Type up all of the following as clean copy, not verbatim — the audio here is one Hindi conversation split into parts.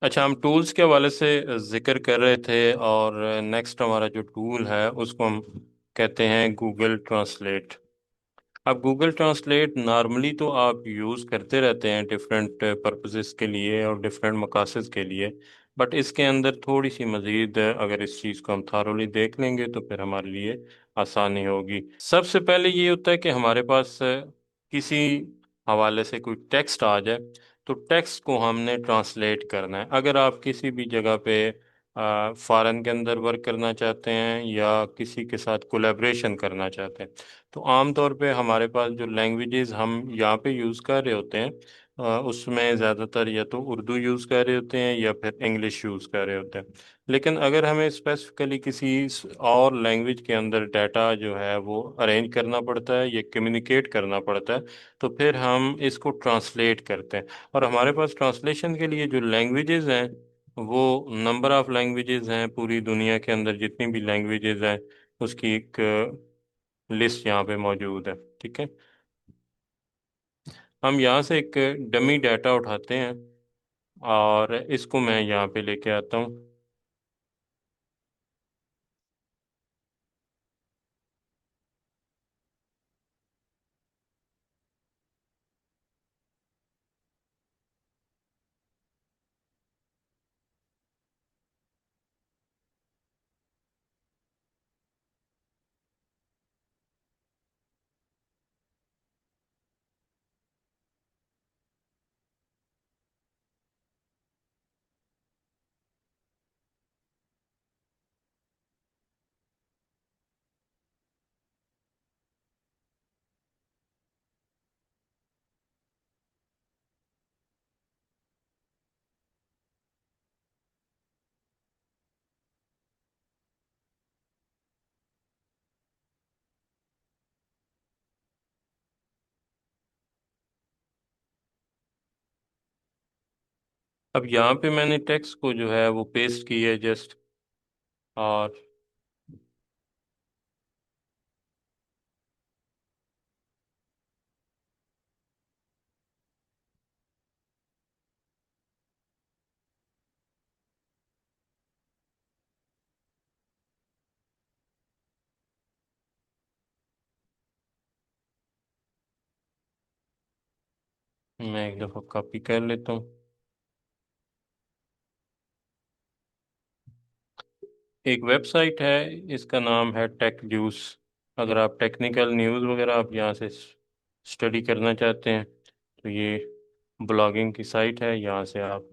अच्छा, हम टूल्स के हवाले से जिक्र कर रहे थे, और नेक्स्ट हमारा जो टूल है उसको हम कहते हैं गूगल ट्रांसलेट। अब गूगल ट्रांसलेट नॉर्मली तो आप यूज़ करते रहते हैं डिफरेंट पर्पसेस के लिए और डिफरेंट मकासद के लिए। बट इसके अंदर थोड़ी सी मज़ीद अगर इस चीज़ को हम थारोली देख लेंगे तो फिर हमारे लिए आसानी होगी। सबसे पहले ये होता है कि हमारे पास किसी हवाले से कोई टेक्स्ट आ जाए, तो टेक्स्ट को हमने ट्रांसलेट करना है। अगर आप किसी भी जगह पे फॉरेन के अंदर वर्क करना चाहते हैं या किसी के साथ कोलैबोरेशन करना चाहते हैं, तो आम तौर पे हमारे पास जो लैंग्वेजेस हम यहाँ पे यूज़ कर रहे होते हैं, उसमें ज़्यादातर या तो उर्दू यूज़ कर रहे होते हैं या फिर इंग्लिश यूज़ कर रहे होते हैं। लेकिन अगर हमें स्पेसिफिकली किसी और लैंग्वेज के अंदर डाटा जो है वो अरेंज करना पड़ता है या कम्युनिकेट करना पड़ता है, तो फिर हम इसको ट्रांसलेट करते हैं। और हमारे पास ट्रांसलेशन के लिए जो लैंग्वेजेस हैं, वो नंबर ऑफ लैंग्वेजेस हैं पूरी दुनिया के अंदर जितनी भी लैंग्वेजेस हैं, उसकी एक लिस्ट यहाँ पे मौजूद है। ठीक है, हम यहाँ से एक डमी डाटा उठाते हैं और इसको मैं यहाँ पे लेके आता हूँ। अब यहाँ पे मैंने टेक्स्ट को जो है वो पेस्ट की है जस्ट, और मैं एक दफ़ा कॉपी कर लेता हूँ। एक वेबसाइट है, इसका नाम है टेक जूस। अगर आप टेक्निकल न्यूज़ वगैरह आप यहाँ से स्टडी करना चाहते हैं, तो ये ब्लॉगिंग की साइट है। यहाँ से आप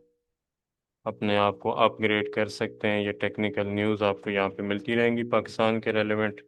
अपने आप को अपग्रेड कर सकते हैं। ये टेक्निकल न्यूज़ आपको यहाँ पे मिलती रहेंगी पाकिस्तान के रेलेवेंट।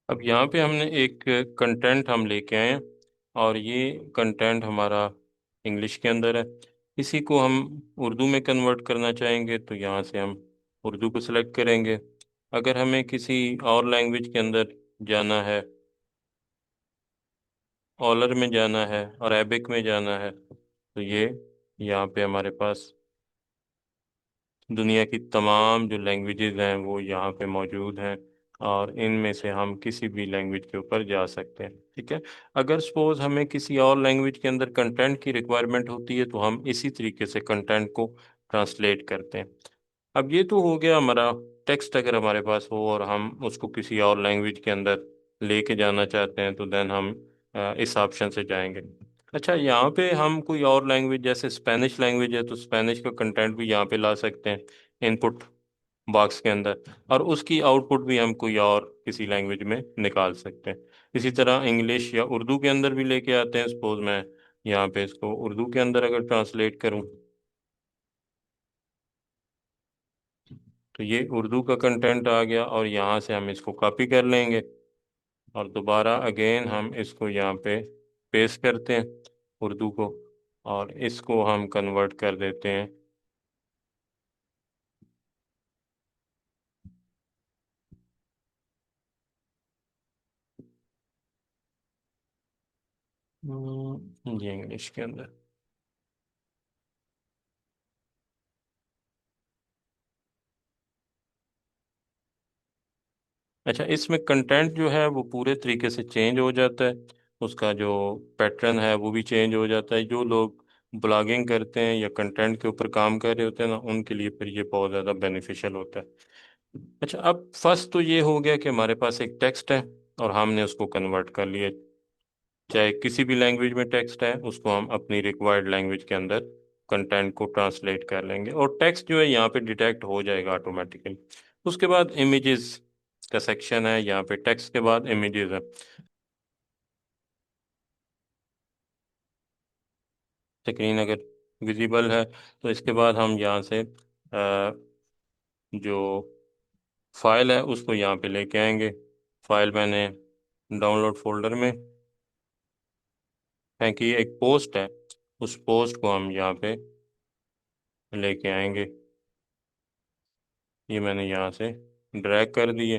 अब यहाँ पे हमने एक कंटेंट हम लेके आए हैं, और ये कंटेंट हमारा इंग्लिश के अंदर है। इसी को हम उर्दू में कन्वर्ट करना चाहेंगे, तो यहाँ से हम उर्दू को सिलेक्ट करेंगे। अगर हमें किसी और लैंग्वेज के अंदर जाना है, ऑलर में जाना है, अरेबिक में जाना है, तो ये यहाँ पे हमारे पास दुनिया की तमाम जो लैंग्वेजेस हैं वो यहाँ पे मौजूद हैं, और इनमें से हम किसी भी लैंग्वेज के ऊपर जा सकते हैं। ठीक है, अगर सपोज हमें किसी और लैंग्वेज के अंदर कंटेंट की रिक्वायरमेंट होती है, तो हम इसी तरीके से कंटेंट को ट्रांसलेट करते हैं। अब ये तो हो गया हमारा टेक्स्ट। अगर हमारे पास हो और हम उसको किसी और लैंग्वेज के अंदर लेके जाना चाहते हैं, तो देन हम इस ऑप्शन से जाएंगे। अच्छा, यहाँ पे हम कोई और लैंग्वेज, जैसे स्पेनिश लैंग्वेज है, तो स्पेनिश का कंटेंट भी यहाँ पे ला सकते हैं। इनपुट बॉक्स के अंदर, और उसकी आउटपुट भी हम कोई और किसी लैंग्वेज में निकाल सकते हैं। इसी तरह इंग्लिश या उर्दू के अंदर भी लेके आते हैं। सपोज मैं यहाँ पे इसको उर्दू के अंदर अगर ट्रांसलेट करूँ, तो ये उर्दू का कंटेंट आ गया, और यहाँ से हम इसको कॉपी कर लेंगे, और दोबारा अगेन हम इसको यहाँ पे पेस्ट करते हैं उर्दू को, और इसको हम कन्वर्ट कर देते हैं। ये इंग्लिश के अंदर। अच्छा, इसमें कंटेंट जो है वो पूरे तरीके से चेंज हो जाता है, उसका जो पैटर्न है वो भी चेंज हो जाता है। जो लोग ब्लॉगिंग करते हैं या कंटेंट के ऊपर काम कर रहे होते हैं ना, उनके लिए फिर ये बहुत ज़्यादा बेनिफिशियल होता है। अच्छा, अब फर्स्ट तो ये हो गया कि हमारे पास एक टेक्स्ट है और हमने उसको कन्वर्ट कर लिया। चाहे किसी भी लैंग्वेज में टेक्स्ट है, उसको हम अपनी रिक्वायर्ड लैंग्वेज के अंदर कंटेंट को ट्रांसलेट कर लेंगे, और टेक्स्ट जो है यहाँ पे डिटेक्ट हो जाएगा ऑटोमेटिकली। उसके बाद इमेजेस का सेक्शन है, यहाँ पे टेक्स्ट के बाद इमेजेस है। स्क्रीन अगर विजिबल है, तो इसके बाद हम यहाँ से जो फाइल है उसको यहाँ पे लेके आएंगे। फाइल मैंने डाउनलोड फोल्डर में फेंकी, एक पोस्ट है, उस पोस्ट को हम यहाँ पे लेके आएंगे। ये मैंने यहाँ से ड्रैग कर दिए,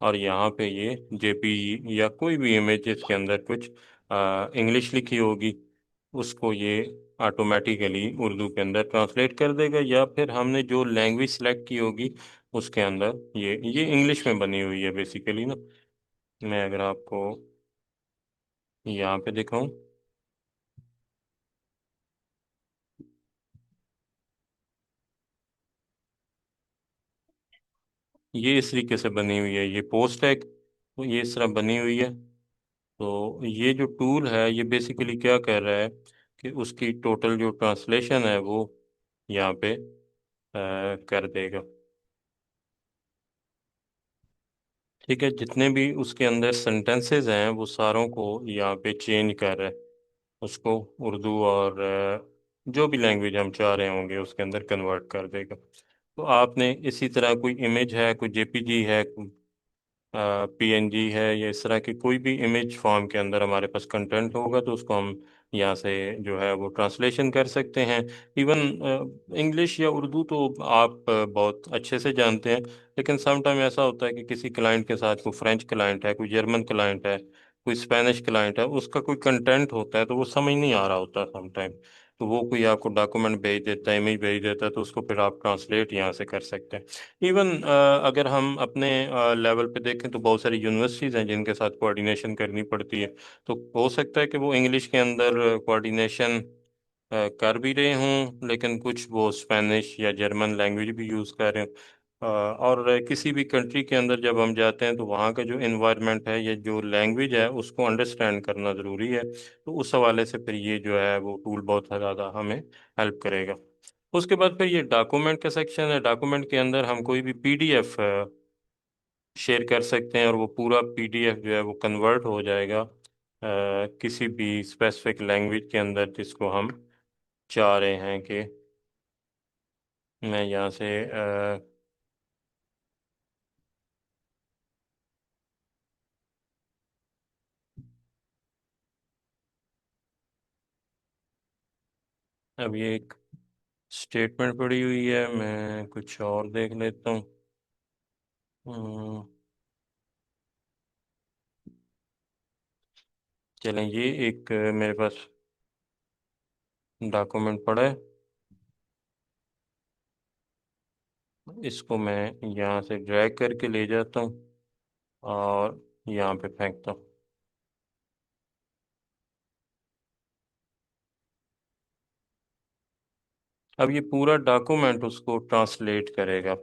और यहाँ पे ये जेपीई या कोई भी इमेज जिसके अंदर कुछ इंग्लिश लिखी होगी, उसको ये ऑटोमेटिकली उर्दू के अंदर ट्रांसलेट कर देगा, या फिर हमने जो लैंग्वेज सेलेक्ट की होगी उसके अंदर ये इंग्लिश में बनी हुई है बेसिकली ना। मैं अगर आपको यहाँ पे दिखाऊं, ये इस तरीके से बनी हुई है, ये पोस्ट है तो ये इस तरह बनी हुई है। तो ये जो टूल है ये बेसिकली क्या कर रहा है कि उसकी टोटल जो ट्रांसलेशन है वो यहाँ पे कर देगा। ठीक है, जितने भी उसके अंदर सेंटेंसेस हैं वो सारों को यहाँ पे चेंज कर रहा है, उसको उर्दू और जो भी लैंग्वेज हम चाह रहे होंगे उसके अंदर कन्वर्ट कर देगा। तो आपने इसी तरह कोई इमेज है, कोई जेपीजी है, पीएनजी है, या इस तरह की कोई भी इमेज फॉर्म के अंदर हमारे पास कंटेंट होगा, तो उसको हम यहाँ से जो है वो ट्रांसलेशन कर सकते हैं। इवन इंग्लिश या उर्दू तो आप बहुत अच्छे से जानते हैं, लेकिन सम टाइम ऐसा होता है कि किसी क्लाइंट के साथ, कोई फ्रेंच क्लाइंट है, कोई जर्मन क्लाइंट है, कोई स्पेनिश क्लाइंट है, उसका कोई कंटेंट होता है तो वो समझ नहीं आ रहा होता सम टाइम। तो वो कोई आपको डॉक्यूमेंट भेज देता है, इमेज भेज देता है, तो उसको फिर आप ट्रांसलेट यहाँ से कर सकते हैं। इवन अगर हम अपने लेवल पे देखें तो बहुत सारी यूनिवर्सिटीज़ हैं जिनके साथ कोऑर्डिनेशन करनी पड़ती है। तो हो सकता है कि वो इंग्लिश के अंदर कोऑर्डिनेशन कर भी रहे हों, लेकिन कुछ वो स्पेनिश या जर्मन लैंग्वेज भी यूज़ कर रहे हैं। और किसी भी कंट्री के अंदर जब हम जाते हैं तो वहाँ का जो इन्वायरमेंट है या जो लैंग्वेज है उसको अंडरस्टैंड करना ज़रूरी है। तो उस हवाले से फिर ये जो है वो टूल बहुत ज़्यादा हमें हेल्प करेगा। उसके बाद फिर ये डॉक्यूमेंट का सेक्शन है। डॉक्यूमेंट के अंदर हम कोई भी पीडीएफ शेयर कर सकते हैं, और वो पूरा पीडीएफ जो है वो कन्वर्ट हो जाएगा किसी भी स्पेसिफिक लैंग्वेज के अंदर जिसको हम चाह रहे हैं कि मैं यहाँ से अब ये एक स्टेटमेंट पड़ी हुई है, मैं कुछ और देख लेता हूँ। हम्म, चलें, ये एक मेरे पास डॉक्यूमेंट पड़ा है, इसको मैं यहाँ से ड्रैग करके ले जाता हूँ और यहाँ पे फेंकता हूँ। अब ये पूरा डॉक्यूमेंट उसको ट्रांसलेट करेगा।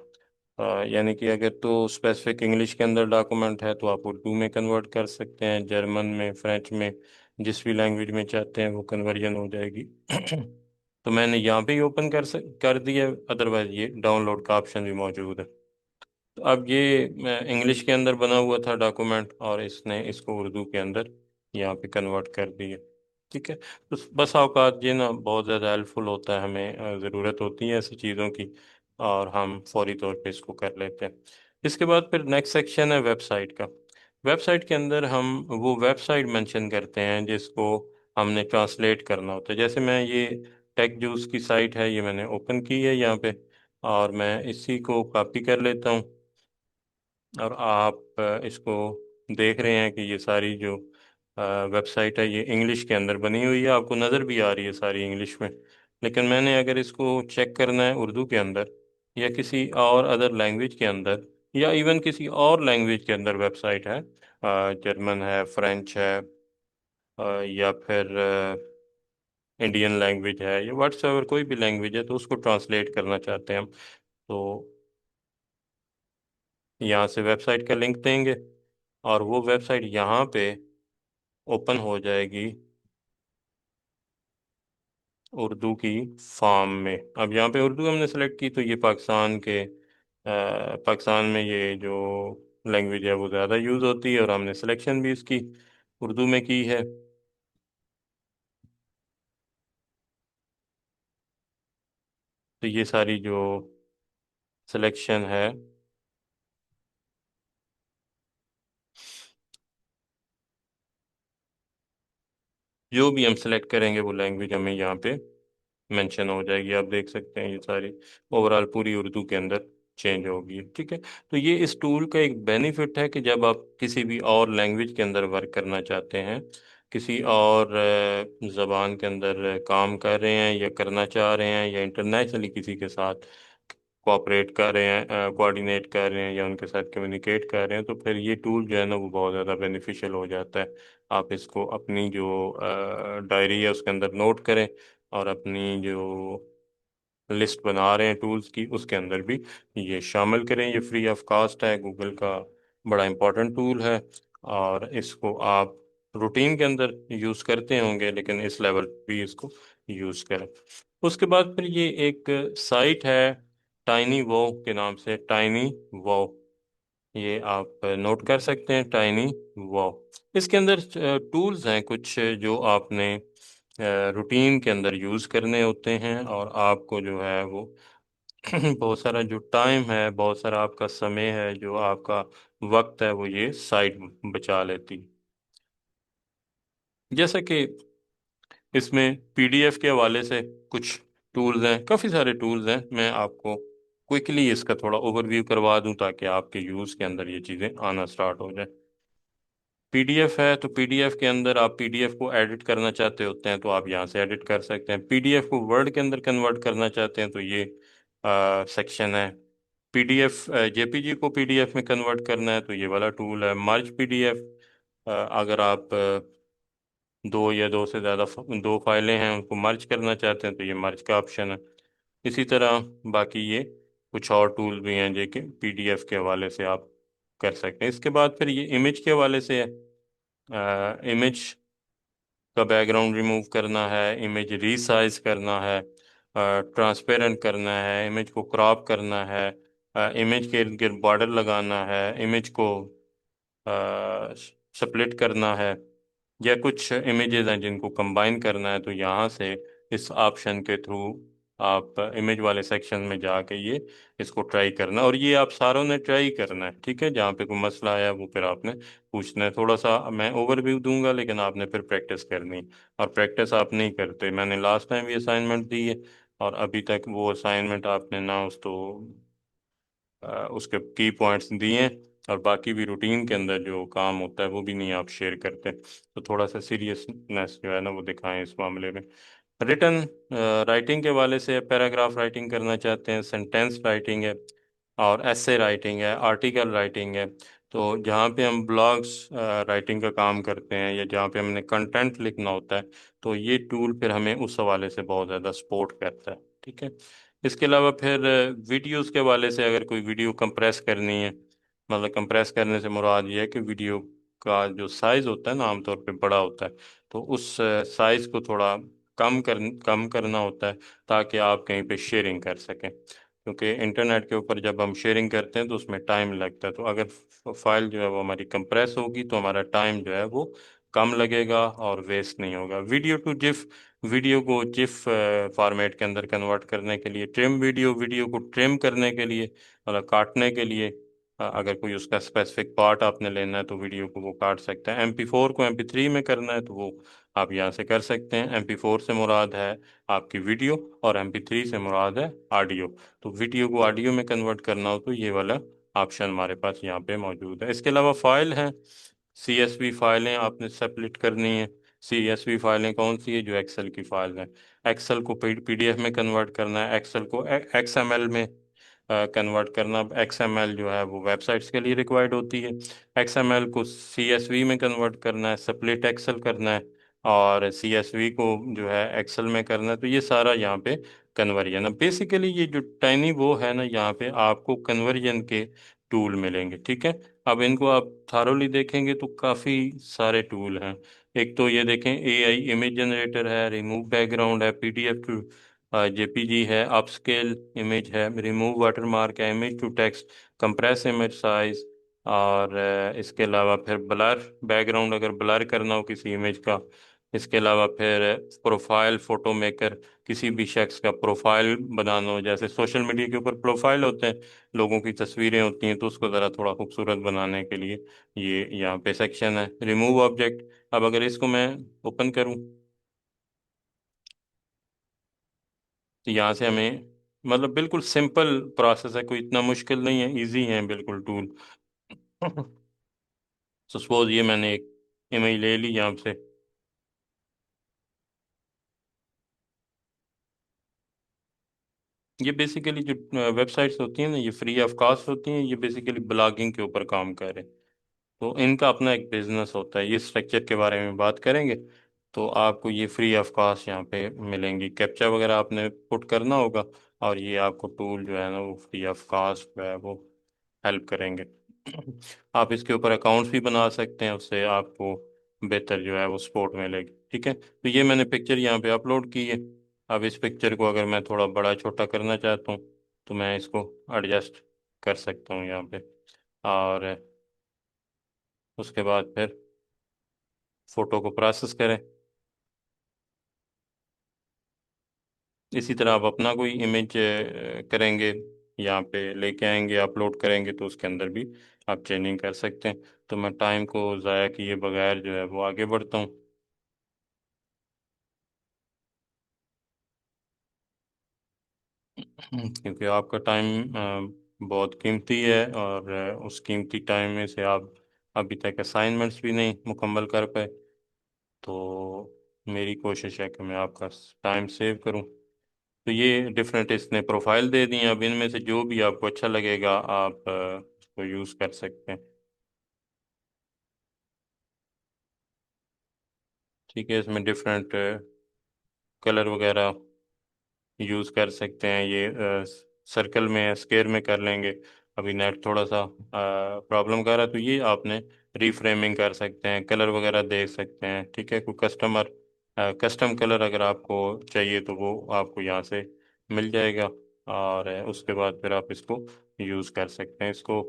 यानी कि अगर तो स्पेसिफिक इंग्लिश के अंदर डॉक्यूमेंट है तो आप उर्दू में कन्वर्ट कर सकते हैं, जर्मन में, फ्रेंच में, जिस भी लैंग्वेज में चाहते हैं वो कन्वर्जन हो जाएगी। तो मैंने यहाँ पे ही ओपन कर दिया, अदरवाइज ये डाउनलोड का ऑप्शन भी मौजूद है। तो अब ये इंग्लिश के अंदर बना हुआ था डॉक्यूमेंट, और इसने इसको उर्दू के अंदर यहाँ पे कन्वर्ट कर दिया। ठीक है, तो बस औकात ये ना बहुत ज़्यादा हेल्पफुल होता है, हमें ज़रूरत होती है ऐसी चीज़ों की, और हम फौरी तौर पे इसको कर लेते हैं। इसके बाद फिर नेक्स्ट सेक्शन है वेबसाइट का। वेबसाइट के अंदर हम वो वेबसाइट मेंशन करते हैं जिसको हमने ट्रांसलेट करना होता है। जैसे मैं ये टेक जूस की साइट है, ये मैंने ओपन की है यहाँ पे, और मैं इसी को कॉपी कर लेता हूँ। और आप इसको देख रहे हैं कि ये सारी जो वेबसाइट है ये इंग्लिश के अंदर बनी हुई है, आपको नज़र भी आ रही है सारी इंग्लिश में। लेकिन मैंने अगर इसको चेक करना है उर्दू के अंदर, या किसी और अदर लैंग्वेज के अंदर, या इवन किसी और लैंग्वेज के अंदर वेबसाइट है, जर्मन है, फ्रेंच है, या फिर इंडियन लैंग्वेज है, या व्हाट्सएवर कोई भी लैंग्वेज है, तो उसको ट्रांसलेट करना चाहते हैं हम, तो यहाँ से वेबसाइट का लिंक देंगे, और वो वेबसाइट यहाँ पे ओपन हो जाएगी उर्दू की फॉर्म में। अब यहाँ पे उर्दू हमने सेलेक्ट की, तो ये पाकिस्तान में ये जो लैंग्वेज है वो ज़्यादा यूज़ होती है, और हमने सिलेक्शन भी इसकी उर्दू में की है। तो ये सारी जो सिलेक्शन है, जो भी हम सेलेक्ट करेंगे वो लैंग्वेज हमें यहाँ पे मेंशन हो जाएगी। आप देख सकते हैं ये सारी ओवरऑल पूरी उर्दू के अंदर चेंज होगी। ठीक है, तो ये इस टूल का एक बेनिफिट है कि जब आप किसी भी और लैंग्वेज के अंदर वर्क करना चाहते हैं, किसी और ज़बान के अंदर काम कर रहे हैं या करना चाह रहे हैं, या इंटरनेशनली किसी के साथ कोऑपरेट कर रहे हैं, कोऑर्डिनेट कर रहे हैं, या उनके साथ कम्युनिकेट कर रहे हैं, तो फिर ये टूल जो है ना वो बहुत ज़्यादा बेनिफिशियल हो जाता है। आप इसको अपनी जो डायरी है उसके अंदर नोट करें, और अपनी जो लिस्ट बना रहे हैं टूल्स की उसके अंदर भी ये शामिल करें। ये फ्री ऑफ कास्ट है, गूगल का बड़ा इंपॉर्टेंट टूल है, और इसको आप रूटीन के अंदर यूज़ करते होंगे, लेकिन इस लेवल पे भी इसको यूज़ करें। उसके बाद फिर ये एक साइट है टाइनी वो के नाम से, टाइनी वो, ये आप नोट कर सकते हैं, टाइनी वो। इसके अंदर टूल्स हैं कुछ जो आपने रूटीन के अंदर यूज़ करने होते हैं, और आपको जो है वो बहुत सारा जो टाइम है, बहुत सारा आपका समय है, जो आपका वक्त है, वो ये साइट बचा लेती। जैसा कि इसमें पीडीएफ के हवाले से कुछ टूल्स हैं, काफ़ी सारे टूल्स हैं, मैं आपको क्विकली इसका थोड़ा ओवरव्यू करवा दूं ताकि आपके यूज़ के अंदर ये चीज़ें आना स्टार्ट हो जाए। पीडीएफ है, तो पीडीएफ के अंदर आप पीडीएफ को एडिट करना चाहते होते हैं तो आप यहाँ से एडिट कर सकते हैं। पीडीएफ को वर्ड के अंदर कन्वर्ट करना चाहते हैं तो ये सेक्शन है। पीडीएफ जेपीजी को पीडीएफ में कन्वर्ट करना है तो ये वाला टूल है। मर्ज पीडीएफ, अगर आप दो या दो से ज़्यादा दो फाइलें हैं उनको मर्ज करना चाहते हैं तो ये मर्ज का ऑप्शन है। इसी तरह बाकी ये कुछ और टूल भी हैं जो कि पीडीएफ के हवाले से आप कर सकते हैं। इसके बाद फिर ये इमेज के हवाले से है। इमेज का बैकग्राउंड रिमूव करना है, इमेज रीसाइज करना है, ट्रांसपेरेंट करना है, इमेज को क्रॉप करना है, इमेज के इर्द गिर्द बॉर्डर लगाना है, इमेज को स्प्लिट करना है, या कुछ इमेजेस हैं जिनको कंबाइन करना है, तो यहाँ से इस ऑप्शन के थ्रू आप इमेज वाले सेक्शन में जाके ये इसको ट्राई करना, और ये आप सारों ने ट्राई करना है। ठीक है, जहाँ पे कोई मसला आया वो फिर आपने पूछना है। थोड़ा सा मैं ओवरव्यू दूंगा, लेकिन आपने फिर प्रैक्टिस करनी है, और प्रैक्टिस आप नहीं करते। मैंने लास्ट टाइम भी असाइनमेंट दी है, और अभी तक वो असाइनमेंट आपने ना उसके की पॉइंट्स दिए हैं, और बाकी भी रूटीन के अंदर जो काम होता है वो भी नहीं आप शेयर करते, तो थोड़ा सा सीरियसनेस जो है ना वो दिखाएं इस मामले में। रिटर्न राइटिंग के वाले से पैराग्राफ राइटिंग करना चाहते हैं, सेंटेंस राइटिंग है, और एसे राइटिंग है, आर्टिकल राइटिंग है। तो जहाँ पे हम ब्लॉग्स राइटिंग का काम करते हैं, या जहाँ पे हमने कंटेंट लिखना होता है, तो ये टूल फिर हमें उस हवाले से बहुत ज़्यादा सपोर्ट करता है। ठीक है, इसके अलावा फिर वीडियोस के हवाले से अगर कोई वीडियो कंप्रेस करनी है, मतलब कंप्रेस करने से मुराद ये है कि वीडियो का जो साइज़ होता है ना आमतौर पे बड़ा होता है, तो उस साइज़ को थोड़ा कम करना होता है ताकि आप कहीं पे शेयरिंग कर सकें। क्योंकि इंटरनेट के ऊपर जब हम शेयरिंग करते हैं तो उसमें टाइम लगता है। तो अगर फाइल जो है वो हमारी कंप्रेस होगी तो हमारा टाइम जो है वो कम लगेगा और वेस्ट नहीं होगा। वीडियो टू जिफ, वीडियो को जिफ फॉर्मेट के अंदर कन्वर्ट करने के लिए, ट्रिम वीडियो, वीडियो को ट्रिम करने के लिए, मतलब काटने के लिए, अगर कोई उसका स्पेसिफिक पार्ट आपने लेना है तो वीडियो को वो काट सकते हैं। MP4 को MP3 में करना है तो वो आप यहाँ से कर सकते हैं। MP4 से मुराद है आपकी वीडियो और MP3 से मुराद है ऑडियो। तो वीडियो को ऑडियो में कन्वर्ट करना हो तो ये वाला ऑप्शन हमारे पास यहाँ पे मौजूद है। इसके अलावा फाइल हैं, CSV फाइलें आपने सेपरेट करनी है। CSV फाइलें कौन सी है? जो एक्सेल की फाइल है। एक्सेल को PDF में कन्वर्ट करना है, एक्सेल को XML में कन्वर्ट करना। XML जो है वो वेबसाइट्स के लिए रिक्वायर्ड होती है। XML को CSV में कन्वर्ट करना है, स्प्लिट एक्सेल करना है, और CSV को जो है एक्सेल में करना है। तो ये सारा यहाँ पे कन्वर्जन है। बेसिकली ये जो टाइनी वो है ना, यहाँ पे आपको कन्वर्जन के टूल मिलेंगे, ठीक है। अब इनको आप थारोली देखेंगे तो काफ़ी सारे टूल हैं। एक तो ये देखें, AI इमेज जनरेटर है, रिमूव बैकग्राउंड है, PDF टू JPG है, अपस्केल इमेज है, रिमूव वाटरमार्क है, image to text, compress image size, और इसके अलावा फिर ब्लर बैकग्राउंड अगर ब्लर करना हो किसी इमेज का। इसके अलावा फिर प्रोफाइल फोटो मेकर, किसी भी शख्स का प्रोफाइल बनाना हो, जैसे सोशल मीडिया के ऊपर प्रोफाइल होते हैं, लोगों की तस्वीरें होती हैं, तो उसको ज़रा थोड़ा खूबसूरत बनाने के लिए ये यहाँ पे सेक्शन है। रिमूव ऑब्जेक्ट, अब अगर इसको मैं ओपन करूँ तो यहाँ से हमें, मतलब बिल्कुल सिंपल प्रोसेस है, कोई इतना मुश्किल नहीं है, इजी है बिल्कुल टूल। तो सपोज ये मैंने एक इमेज ले ली यहाँ से। ये बेसिकली जो वेबसाइट्स होती हैं ना, ये फ्री ऑफ कॉस्ट होती हैं, ये बेसिकली ब्लॉगिंग के ऊपर काम कर रहे हैं। तो इनका अपना एक बिजनेस होता है, ये स्ट्रक्चर के बारे में बात करेंगे। तो आपको ये फ्री ऑफ कॉस्ट यहाँ पे मिलेंगी, कैप्चा वगैरह आपने पुट करना होगा, और ये आपको टूल जो है ना वो फ्री ऑफ कॉस्ट जो है वो हेल्प करेंगे। आप इसके ऊपर अकाउंट्स भी बना सकते हैं, उससे आपको बेहतर जो है वो सपोर्ट मिलेगी, ठीक है। तो ये मैंने पिक्चर यहाँ पे अपलोड की है। अब इस पिक्चर को अगर मैं थोड़ा बड़ा छोटा करना चाहता हूँ तो मैं इसको एडजस्ट कर सकता हूँ यहाँ पे, और उसके बाद फिर फोटो को प्रोसेस करें। इसी तरह आप अपना कोई इमेज करेंगे, यहाँ पे लेके आएंगे, अपलोड करेंगे, तो उसके अंदर भी आप चेंजिंग कर सकते हैं। तो मैं टाइम को ज़ाया किए बगैर जो है वो आगे बढ़ता हूँ। क्योंकि आपका टाइम बहुत कीमती है, और उस कीमती टाइम में से आप अभी तक असाइनमेंट्स भी नहीं मुकम्मल कर पाए। तो मेरी कोशिश है कि मैं आपका टाइम सेव करूं। तो ये डिफरेंट इसने प्रोफाइल दे दी हैं। अब इनमें से जो भी आपको अच्छा लगेगा आप उसको यूज़ कर सकते हैं, ठीक है। इसमें डिफरेंट कलर वगैरह यूज़ कर सकते हैं। ये सर्कल में, स्क्वायर में कर लेंगे। अभी नेट थोड़ा सा प्रॉब्लम कर रहा है, तो ये आपने रीफ्रेमिंग कर सकते हैं, कलर वगैरह देख सकते हैं, ठीक है। कोई कस्टम कलर अगर आपको चाहिए तो वो आपको यहाँ से मिल जाएगा, और उसके बाद फिर आप इसको यूज़ कर सकते हैं इसको।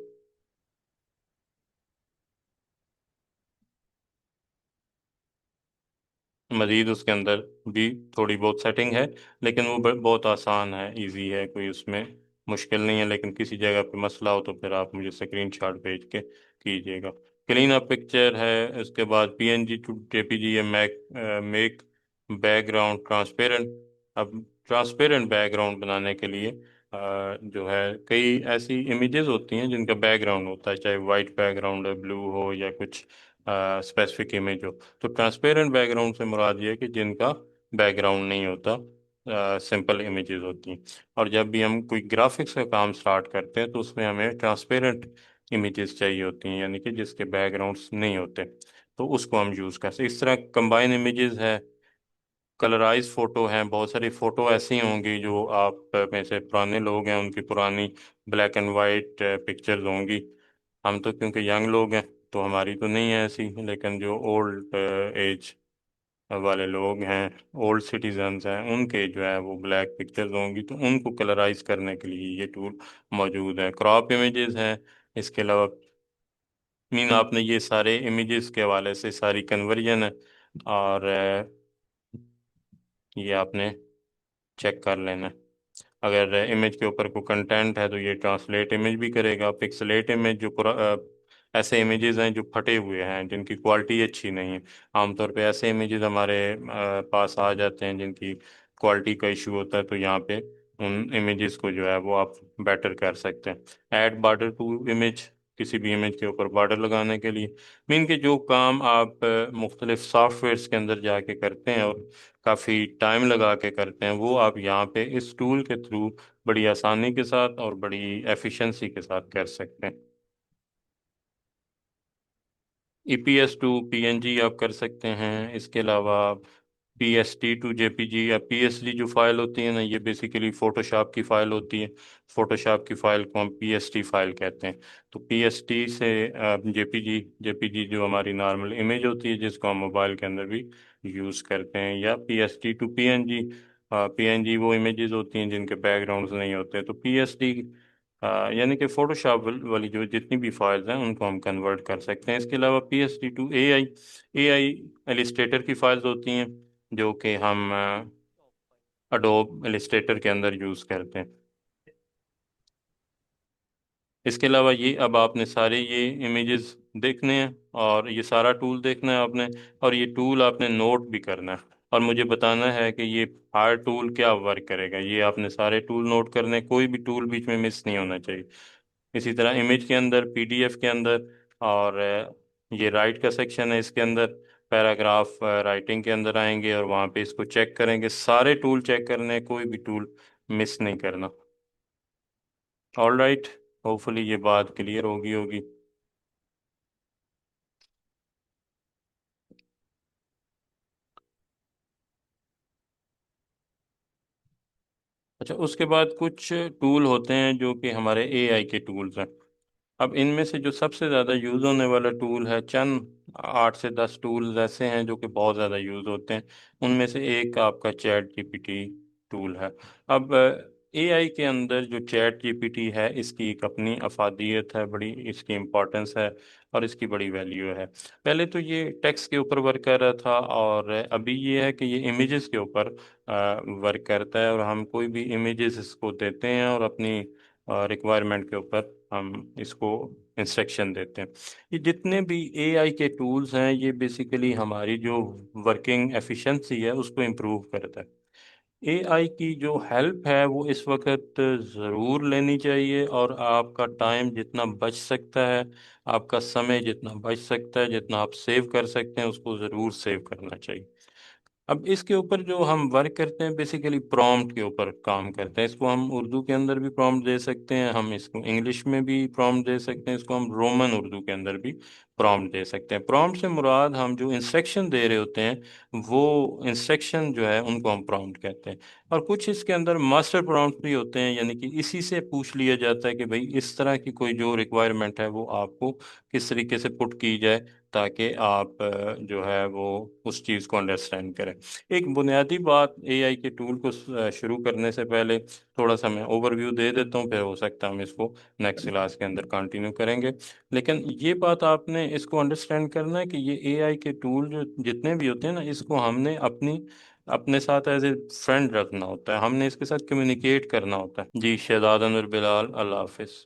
मजीद उसके अंदर भी थोड़ी बहुत सेटिंग है, लेकिन वो बहुत आसान है, इजी है, कोई उसमें मुश्किल नहीं है। लेकिन किसी जगह पे मसला हो तो फिर आप मुझे स्क्रीनशॉट भेज के कीजिएगा। क्लीन अप पिक्चर है, उसके बाद PNG टू JPG है, मेक बैकग्राउंड ट्रांसपेरेंट। अब ट्रांसपेरेंट बैकग्राउंड बनाने के लिए जो है कई ऐसी इमेजेस होती हैं जिनका बैकग्राउंड होता है, चाहे वाइट बैकग्राउंड है, ब्लू हो, या कुछ स्पेसिफिक इमेज हो। तो ट्रांसपेरेंट बैकग्राउंड से मुराद ये है कि जिनका बैकग्राउंड नहीं होता, सिंपल इमेजेस होती हैं। और जब भी हम कोई ग्राफिक्स का काम स्टार्ट करते हैं तो उसमें हमें ट्रांसपेरेंट इमेजेस चाहिए होती हैं, यानी कि जिसके बैकग्राउंड्स नहीं होते, तो उसको हम यूज़ कर सकते हैं। इस तरह कंबाइन इमेजेस है, कलराइज फोटो हैं, बहुत सारी फोटो ऐसी होंगी जो आप में से पुराने लोग हैं उनकी पुरानी ब्लैक एंड वाइट पिक्चर्स होंगी। हम तो क्योंकि यंग लोग हैं तो हमारी तो नहीं है ऐसी, लेकिन जो ओल्ड एज वाले लोग हैं, ओल्ड सिटीजन्स हैं, उनके जो है वो ब्लैक पिक्चर्स होंगी, तो उनको कलराइज करने के लिए ये टूल मौजूद है। क्रॉप इमेजेस हैं, इसके अलावा मीन आपने ये सारे इमेजेस के हवाले से सारी कन्वर्जन है, और ये आपने चेक कर लेना है। अगर इमेज के ऊपर कोई कंटेंट है तो ये ट्रांसलेट इमेज भी करेगा। पिक्सलेट इमेज जो ऐसे इमेजेस हैं जो फटे हुए हैं, जिनकी क्वालिटी अच्छी नहीं है। आमतौर पे ऐसे इमेजेस हमारे पास आ जाते हैं जिनकी क्वालिटी का इशू होता है, तो यहाँ पे उन इमेजेस को जो है वो आप बेटर कर सकते हैं। ऐड बॉर्डर टू इमेज, किसी भी इमेज के ऊपर बॉर्डर लगाने के लिए। मीन के जो काम आप मुख्तलिफ सॉफ्टवेयर्स के अंदर जाके करते हैं और काफ़ी टाइम लगा के करते हैं, वो आप यहाँ पे इस टूल के थ्रू बड़ी आसानी के साथ और बड़ी एफिशिएंसी के साथ कर सकते हैं। ईपीएस टू पीएनजी आप कर सकते हैं। इसके अलावा पीएसटी टू जेपीजी या पीएसडी जो फाइल होती है ना, ये बेसिकली फोटोशॉप की फाइल होती है। फोटोशॉप की फाइल को हम पीएसटी फाइल कहते हैं। तो पीएसटी से जेपीजी, जेपीजी जो हमारी नॉर्मल इमेज होती है जिसको हम मोबाइल के अंदर भी यूज़ करते हैं, या पीएसटी टू पीएनजी। पीएनजी वो इमेजेस होती हैं जिनके बैकग्राउंड्स नहीं होते, तो पीएसडी यानी कि फोटोशॉप वाली जो जितनी भी फाइल्स हैं उनको हम कन्वर्ट कर सकते हैं। इसके अलावा PSD to AI, AI Illustrator की फाइल्स होती हैं जो कि हम अडोब इलिस्ट्रेटर के अंदर यूज़ करते हैं। इसके अलावा ये अब आपने सारे ये इमेजेस देखने हैं और ये सारा टूल देखना है आपने, और ये टूल आपने नोट भी करना है और मुझे बताना है कि ये हर टूल क्या वर्क करेगा। ये आपने सारे टूल नोट करने, कोई भी टूल बीच में मिस नहीं होना चाहिए। इसी तरह इमेज के अंदर, पीडीएफ के अंदर, और ये राइट का सेक्शन है, इसके अंदर पैराग्राफ राइटिंग के अंदर आएंगे और वहाँ पे इसको चेक करेंगे। सारे टूल चेक करने, कोई भी टूल मिस नहीं करना। ऑल राइट, होपफुली ये बात क्लियर होगी। अच्छा, उसके बाद कुछ टूल होते हैं जो कि हमारे एआई के टूल्स हैं। अब इनमें से जो सबसे ज़्यादा यूज़ होने वाला टूल है, चंद 8 से 10 टूल्स ऐसे हैं जो कि बहुत ज़्यादा यूज़ होते हैं। उनमें से एक आपका चैट जीपीटी टूल है। अब एआई के अंदर जो चैट जीपीटी है, इसकी एक अपनी अफादियत है, बड़ी इसकी इम्पोर्टेंस है और इसकी बड़ी वैल्यू है। पहले तो ये टेक्स्ट के ऊपर वर्क कर रहा था, और अभी ये है कि ये इमेजेस के ऊपर वर्क करता है, और हम कोई भी इमेजेस इसको देते हैं और अपनी रिक्वायरमेंट के ऊपर हम इसको इंस्ट्रक्शन देते हैं। ये जितने भी एआई के टूल्स हैं, ये बेसिकली हमारी जो वर्किंग एफिशिएंसी है उसको इम्प्रूव करता है। एआई की जो हेल्प है वो इस वक्त ज़रूर लेनी चाहिए, और आपका टाइम जितना बच सकता है, आपका समय जितना बच सकता है, जितना आप सेव कर सकते हैं, उसको ज़रूर सेव करना चाहिए। अब इसके ऊपर जो हम वर्क करते हैं, बेसिकली प्रॉम्प्ट के ऊपर काम करते हैं। इसको हम उर्दू के अंदर भी प्रॉम्प्ट दे सकते हैं, हम इसको इंग्लिश में भी प्रॉम्प्ट दे सकते हैं, इसको हम रोमन उर्दू के अंदर भी प्रॉम्प्ट दे सकते हैं। प्रॉम्प्ट से मुराद हम जो इंस्ट्रक्शन दे रहे होते हैं, वो इंस्ट्रक्शन जो है उनको हम प्रॉम्प्ट कहते हैं। और कुछ इसके अंदर मास्टर प्रॉम्प्ट भी होते हैं, यानी कि इसी से पूछ लिया जाता है कि भाई इस तरह की कोई जो रिक्वायरमेंट है वो आपको किस तरीके से पुट की जाए, ताकि आप जो है वो उस चीज़ को अंडरस्टैंड करें। एक बुनियादी बात, एआई के टूल को शुरू करने से पहले थोड़ा सा मैं ओवरव्यू दे देता हूँ, फिर हो सकता है हम इसको नेक्स्ट क्लास के अंदर कंटिन्यू करेंगे। लेकिन ये बात आपने इसको अंडरस्टैंड करना है कि ये एआई के टूल जो जितने भी होते हैं ना, इसको हमने अपने साथ एज ए फ्रेंड रखना होता है, हमने इसके साथ कम्युनिकेट करना होता है। जी, शहजाद अनवर बिलाल, अल्लाह हाफिज़।